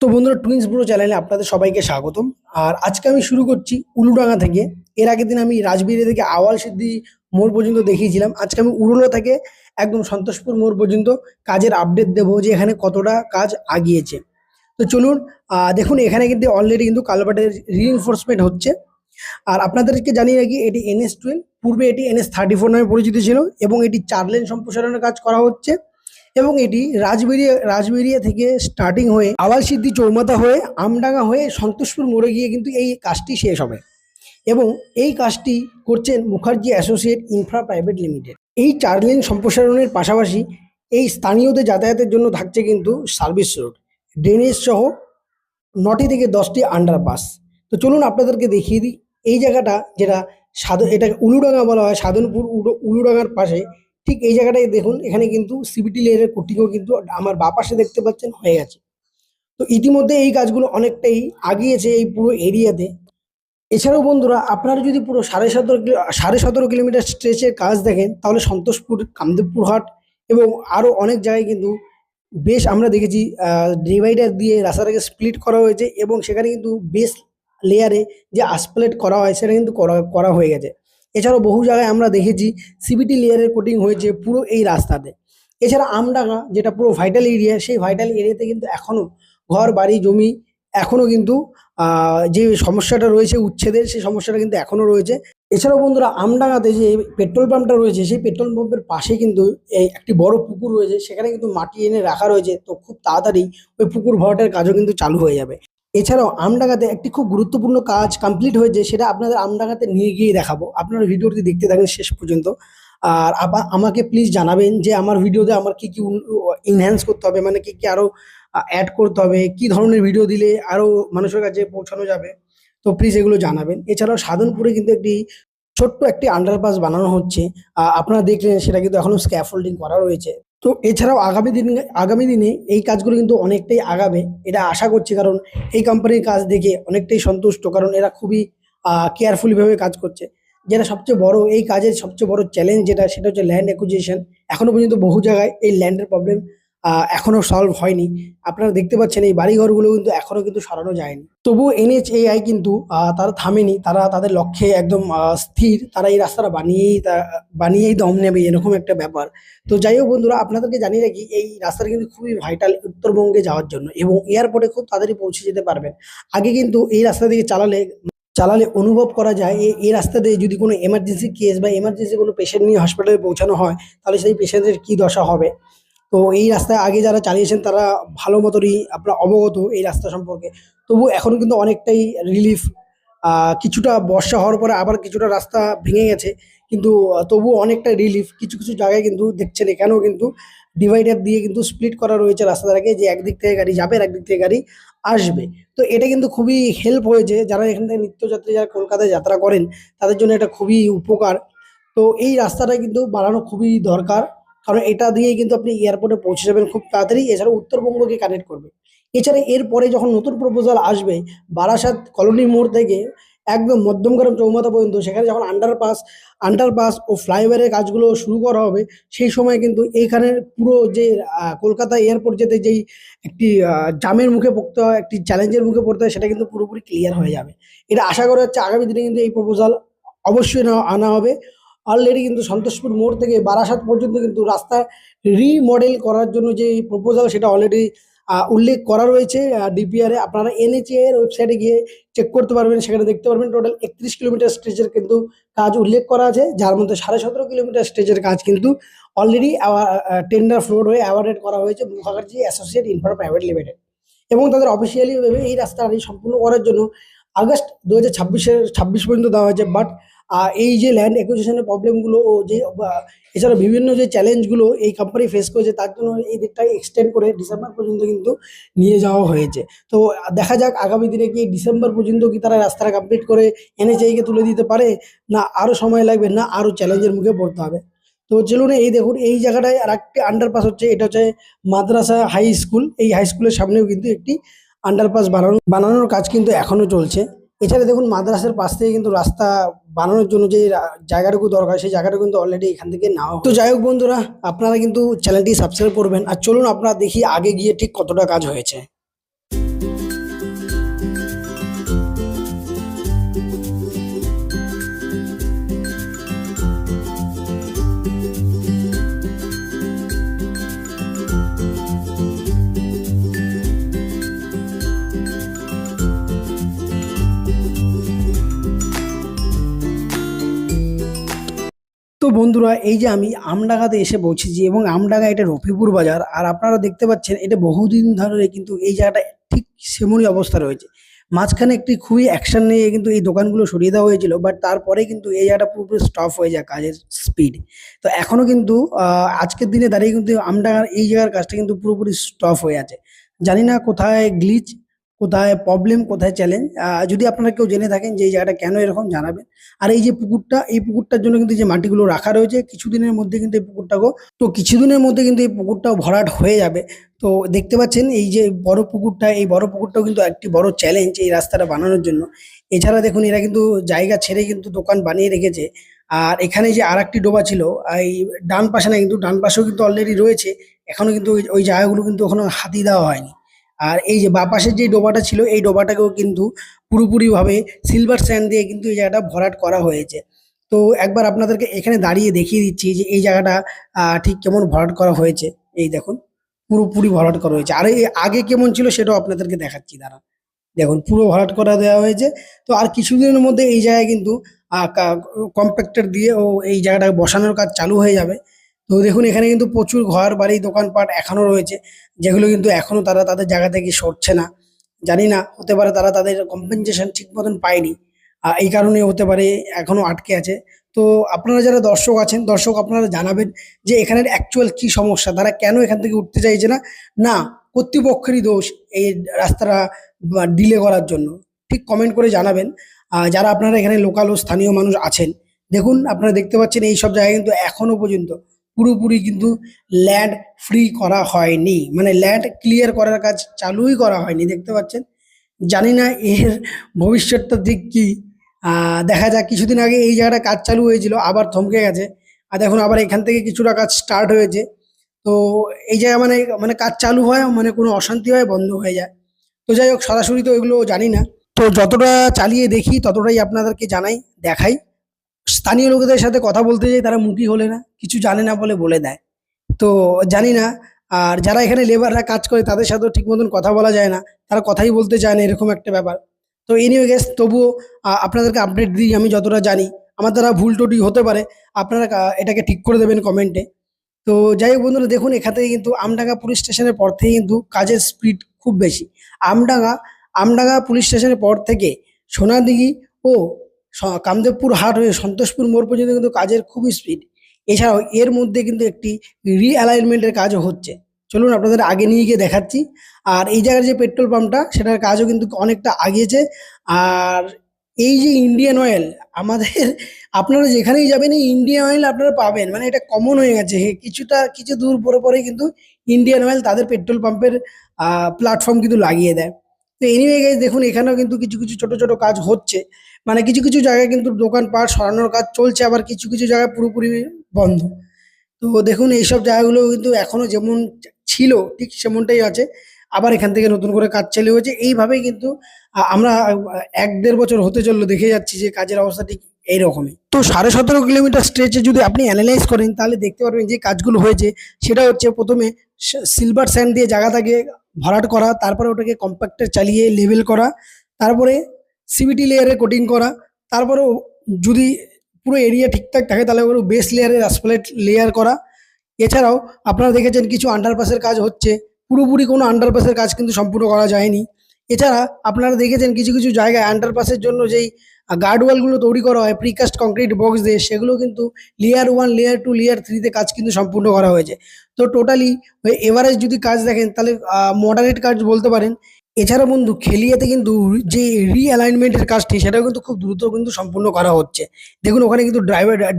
তো বন্ধুরা, twins bro চ্যানেলে আপনাদের সবাইকে স্বাগতম। আর আজকে আমি শুরু করছি উলুডাঙ্গা থেকে। এর আগের দিন আমি রাজবিড়ি থেকে আওয়াল সিদ্ধি মোড় পর্যন্ত দেখিয়েছিলাম। আজকে আমি উড়ুলো থেকে একদম সন্তোষপুর মোড় পর্যন্ত কাজের আপডেট দেবো যে এখানে কতটা কাজ আগিয়েছে। তো চলুন, দেখুন এখানে কিন্তু অলরেডি কিন্তু কালভার্টের রিইনফোর্সমেন্ট হচ্ছে। আর আপনাদেরকে জানিয়ে রাখি, এটি NH-12, পূর্বে এটি NH-34 নামে পরিচিত ছিল এবং এটি 4 লেন সম্প্রসারণের কাজ করা হচ্ছে। এবং এটি রাজবেরিয়া থেকে স্টার্টিং হয়ে আওয়ালসিদ্ধি চৌমাথা হয়ে আমডাঙ্গা হয়ে সন্তোষপুর মোড়ে গিয়ে কিন্তু এই কাজটি শেষ হবে। এবং এই কাজটি করছেন Mukherjee associate infra private limited. এই 4 লেন সম্প্রসারণের পাশাপাশি এই স্থানীয়দের যাতায়াতের জন্য থাকছে কিন্তু সার্ভিস রোড, ড্রেনেজ সহ 9টি থেকে 10টি আন্ডারপাস। তো চলুন আপনাদেরকে দেখিয়ে দিই এই জায়গাটা, যেটা এটা উলুডাঙ্গা বলা হয়, সাধনপুর উলুডাঙ্গার পাশে। ঠিক এই জায়গাটায় দেখুন, এখানে কিন্তু সিবিটি লেয়ারের কোটিংও কিন্তু আমার বাঁ পাশে দেখতে পাচ্ছেন হয়ে গেছে। তো ইতিমধ্যে এই কাজগুলো অনেকটাই আগিয়েছে এই পুরো এরিয়াতে। এছাড়াও বন্ধুরা, আপনারা যদি পুরো 17.5 কিলোমিটার স্ট্রেচের কাজ দেখেন, তাহলে সন্তোষপুর, কামদেবপুর হাট এবং আরও অনেক জায়গায় কিন্তু বেশ আমরা দেখেছি ডিভাইডার দিয়ে রাস্তাটাকে স্প্লিট করা হয়েছে এবং সেখানে কিন্তু বেস লেয়ারে যে আসপ্লেট করা হয় সেটা কিন্তু করা হয়ে গেছে। এছাড়াও বহু জায়গায় আমরা দেখেছি সিবিটি লেয়ারের কোটিং হয়েছে পুরো এই রাস্তাতে। এছাড়া আমডাঙ্গা, যেটা পুরো ভাইটাল এরিয়া, সেই ভাইটাল এরিয়াতে কিন্তু এখনও ঘর বাড়ি জমি এখনও কিন্তু যে সমস্যাটা রয়েছে উচ্ছেদের, সেই সমস্যাটা কিন্তু এখনও রয়েছে। এছাড়াও বন্ধুরা, আমডাঙ্গাতে যে পেট্রোল পাম্পটা রয়েছে, সেই পেট্রোল পাম্পের পাশে কিন্তু এই একটি বড় পুকুর রয়েছে, সেখানে কিন্তু মাটি এনে রাখা রয়েছে। তো খুব তাড়াতাড়ি ওই পুকুর ভরাটের কাজও কিন্তু চালু হয়ে যাবে। এছাড়াও আমডাঙ্গাতে একটি খুব গুরুত্বপূর্ণ কাজ কমপ্লিট হয়েছে, সেটা আপনাদের আমডাঙ্গাতে নিয়ে গিয়ে দেখাবো। আপনারা ভিডিওটি দেখতে থাকেন শেষ পর্যন্ত। আর আমাকে প্লিজ জানাবেন যে আমার ভিডিওতে আমার কি কি ইনহ্যান্স করতে হবে, মানে কি কি আরও অ্যাড করতে হবে, কি ধরনের ভিডিও দিলে আরও মানুষের কাছে পৌঁছানো যাবে। তো প্লিজ এগুলো জানাবেন। এছাড়াও সাধনপুরে কিন্তু ছোট্ট একটি আন্ডারপাস বানানো হচ্ছে, আপনারা দেখলেন, সেটা কিন্তু এখনো স্ক্যাফোল্ডিং করা রয়েছে। তো এছাড়াও আগামী দিনে এই কাজগুলো কিন্তু অনেকটাই আগাবে, এটা আশা করছি। কারণ এই কোম্পানির কাজ দেখে অনেকটাই সন্তুষ্ট, কারণ এরা খুবই কেয়ারফুলি ভাবে কাজ করছে। যেটা সবচেয়ে বড় এই কাজের সবচেয়ে বড় চ্যালেঞ্জ, সেটা হচ্ছে ল্যান্ড অ্যাকুইজিশন। এখনো পর্যন্ত বহু জায়গায় এই ল্যান্ডের প্রবলেম এখনো সলভ হয়নি। আপনারা দেখতে পাচ্ছেন এই বাড়িঘরগুলো কিন্তু এখনো কিন্তু সরানো যায়নি। তবুও NHAI কিন্তু তারা থামেনি, তারা তাদের লক্ষ্যে একদম স্থির। তারা এই রাস্তাটা বানিয়েই দম নেবে, এরকম একটা ব্যাপার। তো যাই হোক বন্ধুরা, আপনাদেরকে জানিয়ে রাখি, এই রাস্তাটা কিন্তু খুবই ভাইটাল উত্তরবঙ্গে যাওয়ার জন্য, এবং এয়ারপোর্টে খুব তাড়াতাড়ি পৌঁছে যেতে পারবেন। আগে কিন্তু এই রাস্তা দিয়ে চালালে অনুভব করা যায় এই রাস্তা দিয়ে যদি কোনো এমার্জেন্সি কেস বা এমার্জেন্সি কোনো পেশেন্ট নিয়ে হসপিটালে পৌঁছানো হয়, তাহলে সেই পেশেন্টের কী দশা হবে। তো এই রাস্তায় আগে যারা চালিয়েছেন তারা ভালো মতনই আপনারা অবগত এই রাস্তা সম্পর্কে। তবু এখন কিন্তু অনেকটাই রিলিফ। কিছুটা বর্ষা হওয়ার পরে আবার কিছুটা রাস্তা ভেঙে গেছে, কিন্তু তবুও অনেকটা রিলিফ। কিছু কিছু জায়গায় কিন্তু দেখছেন এখানেও কিন্তু ডিভাইডার দিয়ে কিন্তু স্প্লিট করা রয়েছে রাস্তাটাকে, যে একদিক থেকে গাড়ি যাবে আর একদিক থেকে গাড়ি আসবে। তো এটা কিন্তু খুবই হেল্প হয়েছে যারা এখান থেকে নিত্যযাত্রী, যারা কলকাতায় যাত্রা করেন, তাদের জন্য এটা খুবই উপকার। তো এই রাস্তাটা কিন্তু বাড়ানো খুবই দরকার, কারণ এটা দিয়েই কিন্তু আপনি এয়ারপোর্টে পৌঁছে যাবেন খুব তাড়াতাড়ি। এছাড়া উত্তরবঙ্গকে কানেক্ট করবে। এছাড়া এরপরে যখন নতুন প্রপোজাল আসবে, বারাসাত কলোনি মোড় থেকে একদম মধ্যমগ্রাম চৌমাথা পর্যন্ত, সেখানে যখন আন্ডারপাস ও ফ্লাইওভারের কাজগুলো শুরু করা হবে, সেই সময় কিন্তু এইখানের পুরো যে কলকাতা এয়ারপোর্ট যেতে যেই একটি জামের মুখে পড়তে হয়, একটি চ্যালেঞ্জের মুখে পড়তে হয়, সেটা কিন্তু পুরোপুরি ক্লিয়ার হয়ে যাবে। এটা আশা করা হচ্ছে আগামী দিনে কিন্তু এই প্রপোজাল অবশ্যই আনা হবে। অলরেডি কিন্তু সন্তোষপুর মোড় থেকে বারাসাত পর্যন্ত কিন্তু রাস্তা রিমডেল করার জন্য যে প্রপোজাল, সেটা অলরেডি উল্লেখ করা রয়েছে ডিপিআরে। আপনারা NHAI এর ওয়েবসাইটে গিয়ে চেক করতে পারবেন, সেখানে দেখতে পারবেন টোটাল 31 কিলোমিটার স্ট্রেচের কিন্তু কাজ উল্লেখ করা আছে, যার মধ্যে 17.5 কিলোমিটার স্ট্রেচের কাজ কিন্তু অলরেডি টেন্ডার ফ্লোট হয়ে অ্যাওয়ার্ডেড করা হয়েছে Mukherjee associate infra private limited. এবং তাদের অফিসিয়ালি ভাবে এই রাস্তাটি সম্পূর্ণ করার জন্য আগস্ট 2026 পর্যন্ত দেওয়া হয়েছে। বাট এই যে ল্যান্ড অ্যাকুইজিশনের প্রবলেমগুলো ও যে এছাড়া বিভিন্ন যে চ্যালেঞ্জগুলো এই কোম্পানি ফেস করেছে, তার জন্য এই ডেটটাকে এক্সটেন্ড করে ডিসেম্বর পর্যন্ত কিন্তু নিয়ে যাওয়া হয়েছে। তো দেখা যাক আগামী দিনে কি ডিসেম্বর পর্যন্ত কি তারা রাস্তাটা কমপ্লিট করে NHAI কে তুলে দিতে পারে, না আরও সময় লাগবে, না আরও চ্যালেঞ্জের মুখে পড়তে হবে। তো চলুন, এই দেখুন এই জায়গাটায় আর একটি আন্ডারপাস হচ্ছে, এটা হচ্ছে মাদ্রাসা হাই স্কুল। এই হাই স্কুলের সামনেও কিন্তু একটি আন্ডারপাস বানানোর কাজ কিন্তু এখনো চলছে। এছাড়া দেখুন, মাদ্রাসার পাশ থেকে কিন্তু রাস্তা বানানোর জন্য যে জায়গাটুকু দরকার, সেই জায়গাটা কিন্তু অলরেডি এখান থেকে নেওয়া। তো যাই হোক বন্ধুরা, আপনারা কিন্তু চ্যানেলটি সাবস্ক্রাইব করবেন। আর চলুন আপনারা দেখি আগে গিয়ে ঠিক কতটা কাজ হয়েছে। তো বন্ধুরা, এই যে আমি আমডাঙ্গাতে এসে পৌঁছেছি এবং আমডাঙ্গা এটা রফিপুর বাজার, আর আপনারা দেখতে পাচ্ছেন এটা বহুদিন ধরে কিন্তু এই জায়গাটা ঠিক সেমনই অবস্থা রয়েছে। মাঝখানে একটি খুবই অ্যাকশন নিয়ে কিন্তু এই দোকানগুলো সরিয়ে দেওয়া হয়েছিল, বাট তারপরে কিন্তু এই জায়গাটা পুরোপুরি স্টপ হয়ে যায় কাজের স্পিড। তো এখনো কিন্তু আজকের দিনে দাঁড়িয়ে কিন্তু আমডাঙ্গার এই জায়গার কাজটা কিন্তু পুরোপুরি স্টপ হয়ে আছে। জানি না কোথায় গ্লিচ, কোথায় প্রবলেম, কোথায় চ্যালেঞ্জ। যদি আপনারা কেউ জেনে থাকেন যে এই জায়গাটা কেন এরকম, জানাবেন। আর এই যে পুকুরটা, এই পুকুরটার জন্য কিন্তু যে মাটিগুলো রাখা রয়েছে, কিছুদিনের মধ্যে কিন্তু এই পুকুরটাকেও, তো কিছুদিনের মধ্যে কিন্তু এই পুকুরটাও ভরাট হয়ে যাবে। তো দেখতে পাচ্ছেন এই যে বড় পুকুরটা, এই বড় পুকুরটাও কিন্তু একটি বড় চ্যালেঞ্জ এই রাস্তাটা বানানোর জন্য। এছাড়া দেখুন এরা কিন্তু জায়গা ছেড়ে কিন্তু দোকান বানিয়ে রেখেছে। আর এখানে যে আর একটি ডোবা ছিল, এই ডান পাশে না, কিন্তু ডান পাশেও কিন্তু অলরেডি রয়েছে। এখনো কিন্তু ওই জায়গাগুলো কিন্তু এখনো হাতি দেওয়া হয়নি। আর এই যে বাঁ পাশের যে ডোবাটা ছিল, এই ডোবাটাকেও কিন্তু পুরোপুরিভাবে সিলভার স্যান্ড দিয়ে কিন্তু এই জায়গাটা ভরাট করা হয়েছে। তো একবার আপনাদেরকে এখানে দাঁড়িয়ে দেখিয়ে দিচ্ছি যে এই জায়গাটা ঠিক কেমন ভরাট করা হয়েছে। এই দেখুন, পুরোপুরি ভরাট করা হয়েছে। আর এই আগে কেমন ছিল সেটাও আপনাদেরকে দেখাচ্ছি, দাঁড়ান। দেখুন পুরো ভরাট করা দেওয়া হয়েছে। তো আর কিছুদিনের মধ্যে এই জায়গায় কিন্তু কম্প্যাক্টর দিয়ে ও এই জায়গাটা বসানোর কাজ চালু হয়ে যাবে। তো দেখুন এখানে কিন্তু প্রচুর ঘর বাড়ি দোকানপাট এখনো রয়েছে, যেগুলো কিন্তু এখনো তারা তাদের জায়গা থেকে সরছে না। জানি না, হতে পারে তারা তাদের কম্পেনসেশন ঠিক মতন পায়নি, এই কারণে হতে পারে এখনো আটকে আছে। তো আপনারা যারা দর্শক আছেন, দর্শক আপনারা জানাবেন যে এখানের অ্যাকচুয়াল কি সমস্যা, তারা কেন এখান থেকে উঠতে চাইছে না। না কর্তৃপক্ষেরই দোষ এই রাস্তাটা ডিলে করার জন্য, ঠিক কমেন্ট করে জানাবেন। যারা আপনারা এখানে লোকাল ও স্থানীয় মানুষ আছেন, দেখুন আপনারা দেখতে পাচ্ছেন এই সব জায়গায় কিন্তু এখনো পর্যন্ত পুরোপুরি কিন্তু ল্যান্ড ফ্রি করা হয়নি, মানে ল্যান্ড ক্লিয়ার করার কাজ চালুই করা হয়নি, দেখতে পাচ্ছেন। জানি না এর ভবিষ্যৎটা দিক কি। দেখা যাক। কিছুদিন আগে এই জায়গাটা কাজ চালু হয়েছিল, আবার থমকে গেছে। আর দেখুন আবার এখান থেকে কিছুটা কাজ স্টার্ট হয়েছে। তো এই জায়গা মানে মানে কাজ চালু হয় মানে কোনো অশান্তি হয়, বন্ধ হয়ে যায়। তো যাই হোক, সরাসরি তো এগুলো জানি না। তো যতটা চালিয়ে দেখি ততটাই আপনাদেরকে জানাই, দেখাই। স্থানীয় লোকেদের সাথে কথা বলতে যাই, তারা মুখী হলে না, কিছু জানে না বলে বলে দেয়। তো জানি না। আর যারা এখানে লেবাররা কাজ করে তাদের সাথেও ঠিক মতন কথা বলা যায় না, তারা কথাই বলতে চায় না, এরকম একটা ব্যাপার। তো এনিওয়ে গেস, তবুও আপনাদেরকে আপডেট দিই আমি যতটা জানি। আমার দ্বারা ভুল টুটি হতে পারে, আপনারা এটাকে ঠিক করে দেবেন কমেন্টে। তো যাই হোক বন্ধুরা, দেখুন এখান থেকে কিন্তু আমডাঙ্গা পুলিশ স্টেশনের পর থেকে কিন্তু কাজের স্পিড খুব বেশি। আমডাঙ্গা আমডাঙ্গা পুলিশ স্টেশনের পর থেকে সোনাদিঘি ও কামদেবপুর হাট হয়ে সন্তোষপুর মোড় পর্যন্ত কিন্তু কাজের খুবই স্পিড। এছাড়াও এর মধ্যে কিন্তু একটি রিঅ্যালাইনমেন্টের কাজও হচ্ছে। চলুন আপনাদের আগে নিয়ে গিয়ে দেখাচ্ছি। আর এই জায়গার যে পেট্রোল পাম্পটা, সেটার কাজও কিন্তু অনেকটা আগিয়েছে। আর এই যে ইন্ডিয়ান অয়েল, আমাদের আপনারা যেখানেই যাবেন এই ইন্ডিয়ান অয়েল আপনারা পাবেন, মানে এটা কমন হয়ে গেছে। কিছু দূর পরে পরে কিন্তু ইন্ডিয়ান অয়েল তাদের পেট্রোল পাম্পের প্ল্যাটফর্ম কিন্তু লাগিয়ে দেয়। তো এনিওয়ে গাইস, দেখুন এখানেও কিন্তু কিছু কিছু ছোট ছোট কাজ হচ্ছে। মানে কিছু কিছু জায়গায় কিন্তু দোকানপাট সরানোর কাজ চলছে, আবার কিছু কিছু জায়গায় পুরোপুরি বন্ধ। তো দেখুন এইসব জায়গাগুলো কিন্তু এখনো যেমন ছিল ঠিক সেমনটাই আছে। আবার এখান থেকে নতুন করে কাজ চালু হয়েছে। এইভাবেই কিন্তু আমরা ১-১.৫ বছর হতে চললো দেখে যাচ্ছি যে কাজের অবস্থা ঠিক এইরকমই। তো 17.5 কিলোমিটার স্ট্রেচে যদি আপনি অ্যানালাইজ করেন, তাহলে দেখতে পারবেন যে কাজগুলো হয়েছে সেটা হচ্ছে, প্রথমে সিলভার স্যান্ড দিয়ে জায়গাটাকে ভরাট করা, তারপরে ওটাকে কম্প্যাক্টর চালিয়ে লেবেল করা, তারপরে সিভিটি লেয়ারে কোটিং করা, তারপরে যদি পুরো এরিয়া ঠিকঠাক থাকে তাহলে ওগুলো বেস লেয়ারের অ্যাসফল্ট লেয়ার করা। এছাড়াও আপনারা দেখেছেন কিছু আন্ডারপাসের কাজ হচ্ছে, পুরোপুরি কোনো আন্ডারপাসের কাজ কিন্তু সম্পূর্ণ করা যায়নি। এছাড়া আপনারা দেখেছেন কিছু কিছু জায়গায় আন্ডারপাসের জন্য যেই গার্ডওয়ালগুলো তৈরি করা হয় প্রিকাস্ট কংক্রিট বক্স দিয়ে, সেগুলো কিন্তু লেয়ার 1, লেয়ার 2, লেয়ার 3-তে কাজ কিন্তু সম্পূর্ণ করা হয়েছে। তো টোটালি এভারেজ যদি কাজ দেখেন তাহলে মডারেট কাজ বলতে পারেন। এছাড়া বন্ধু খেলিয়াতে কিন্তু যে রিঅ্যালাইনমেন্টের কাজটি, সেটাও কিন্তু খুব দ্রুত কিন্তু সম্পূর্ণ করা হচ্ছে। দেখুন ওখানে কিন্তু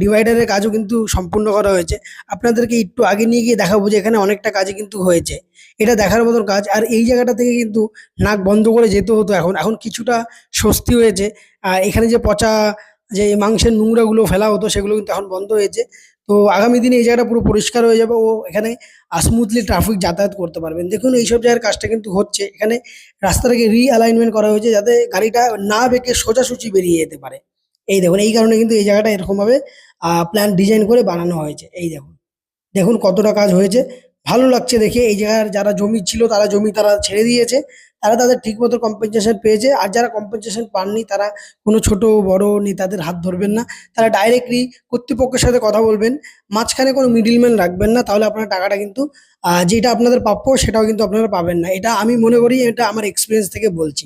ডিভাইডারের কাজও কিন্তু সম্পূর্ণ করা হয়েছে। আপনাদেরকে একটু আগে নিয়ে গিয়ে দেখাবো যে এখানে অনেকটা কাজই কিন্তু হয়েছে। এটা দেখার মতন কাজ। আর এই জায়গাটা থেকে কিন্তু নাক বন্ধ করে যেতে হতো, এখন এখন কিছুটা স্বস্তি হয়েছে। এখানে যে পচা যে মাংসের নোংরাগুলো ফেলা হতো, সেগুলো কিন্তু এখন বন্ধ হয়েছে। তো আগামী দিনে এই জায়গাটা পুরো পরিষ্কার হয়ে যাবে ও এখানে স্মুথলি ট্রাফিক যাতায়াত করতে পারবেন। দেখুন এইসব জায়গার কাজটা কিন্তু হচ্ছে। এখানে রাস্তাটাকে রিঅ্যালাইনমেন্ট করা হয়েছে যাতে গাড়িটা না বেঁকে সোজাসুজি বেরিয়ে যেতে পারে। এই দেখুন, এই কারণে কিন্তু এই জায়গাটা এরকমভাবে প্ল্যান ডিজাইন করে বানানো হয়েছে। এই দেখুন, দেখুন কতটা কাজ হয়েছে। ভালো লাগছে দেখে। এই জায়গার যারা জমি ছিল তারা জমি তারা ছেড়ে দিয়েছে, তারা তাদের ঠিক মতো কম্পেনসেশন পেয়েছে। আর যারা কম্পেনসেশন পাননি তারা কোনো ছোট বড় নেতাদের হাত ধরবেন না, তারা ডাইরেক্টলি কর্তৃপক্ষের সাথে কথা বলবেন, মাঝখানে কোনো মিডিলম্যান রাখবেন না, তাহলে আপনার টাকাটা কিন্তু যেটা আপনাদের প্রাপ্য সেটাও কিন্তু আপনারা পাবেন না। এটা আমি মনে করি, এটা আমার এক্সপিরিয়েন্স থেকে বলছি।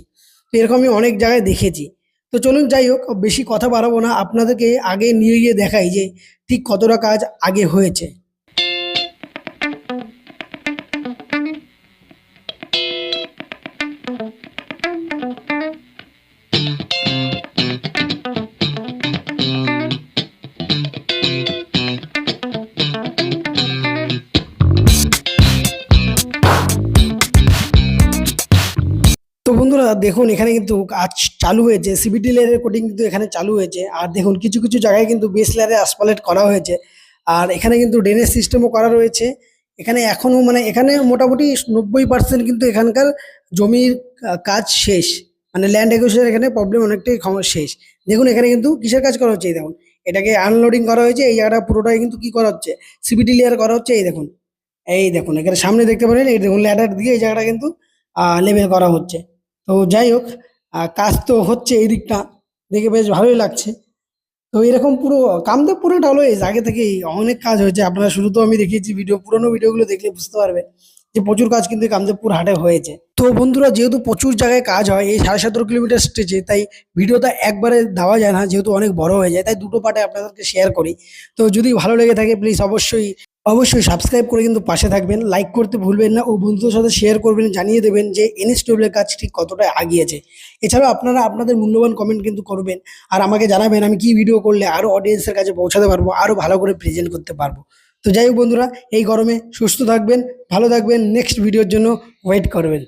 তো এরকম আমি অনেক জায়গায় দেখেছি। তো চলুন যাই হোক, বেশি কথা বাড়াবো না, আপনাদেরকে আগে নিয়ে গিয়ে দেখাই যে ঠিক কতটা কাজ আগে হয়েছে। তো বন্ধুরা দেখুন, এখানে কিন্তু কাজ চালু হয়েছে, সিবিটি লেয়ারের কোটিং কিন্তু এখানে চালু হয়েছে। আর দেখুন কিছু কিছু জায়গায় কিন্তু বেস লেয়ারে আসফাল্ট করা হয়েছে। আর এখানে কিন্তু ড্রেনেজ সিস্টেমও করা রয়েছে। এখানে এখনো মানে এখানে মোটামুটি 90% কিন্তু এখানকার জমির কাজ শেষ, মানে ল্যান্ড অ্যাকুইজিশনের এখানে প্রবলেম অনেকটাই শেষ। দেখুন এখানে কিন্তু কিসের কাজ করা হচ্ছে, এই দেখুন এটাকে আনলোডিং করা হয়েছে। এই জায়গাটা পুরোটাই কিন্তু কি করা হচ্ছে, সিবিটি লেয়ার করা হচ্ছে। এই দেখুন, এই দেখুন এখানে সামনে দেখতে পারেন, এই দেখুন ল্যাডার দিয়ে এই জায়গাটা কিন্তু লেভেল করা হচ্ছে। তো যাই হোক, কাজ তো হচ্ছে এই দিকটা, দেখে বেশ ভালোই লাগছে। তো এরকম পুরো কামদেবপুরে অলওয়েজ আগে থেকেই অনেক কাজ হয়েছে। আপনারা শুরু তো আমি দেখিয়েছি ভিডিও, পুরোনো ভিডিওগুলো দেখলে বুঝতে পারবেন যে প্রচুর কাজ কিন্তু এই কামদেবপুর হাটে হয়েছে। তো বন্ধুরা যেহেতু প্রচুর জায়গায় কাজ হয় এই 17.5 কিলোমিটার স্টেজে, তাই ভিডিওটা একবারে দেওয়া যায় না, যেহেতু অনেক বড় হয়ে যায়, তাই দুটো পার্টে আপনাদেরকে শেয়ার করি। তো যদি ভালো লেগে থাকে প্লিজ অবশ্যই অবশ্যই সাবস্ক্রাইব করে কিন্তু পাশে থাকবেন, লাইক করতে ভুলবেন না ও বন্ধুদের সাথে শেয়ার করবেন, জানিয়ে দেবেন যে NSW এর কাজ ঠিক কতটা আগিয়েছে। এছাড়াও আপনারা আপনাদের মূল্যবান কমেন্ট কিন্তু করবেন, আর আমাকে জানাবেন আমি কি ভিডিও করলে আরও অডিয়েন্সের কাছে পৌঁছাতে পারবো, আরও ভালো করে প্রেজেন্ট করতে পারবো। তো যাই হোক বন্ধুরা, এই গরমে সুস্থ থাকবেন, ভালো থাকবেন, নেক্সট ভিডিওর জন্য ওয়েট করবেন।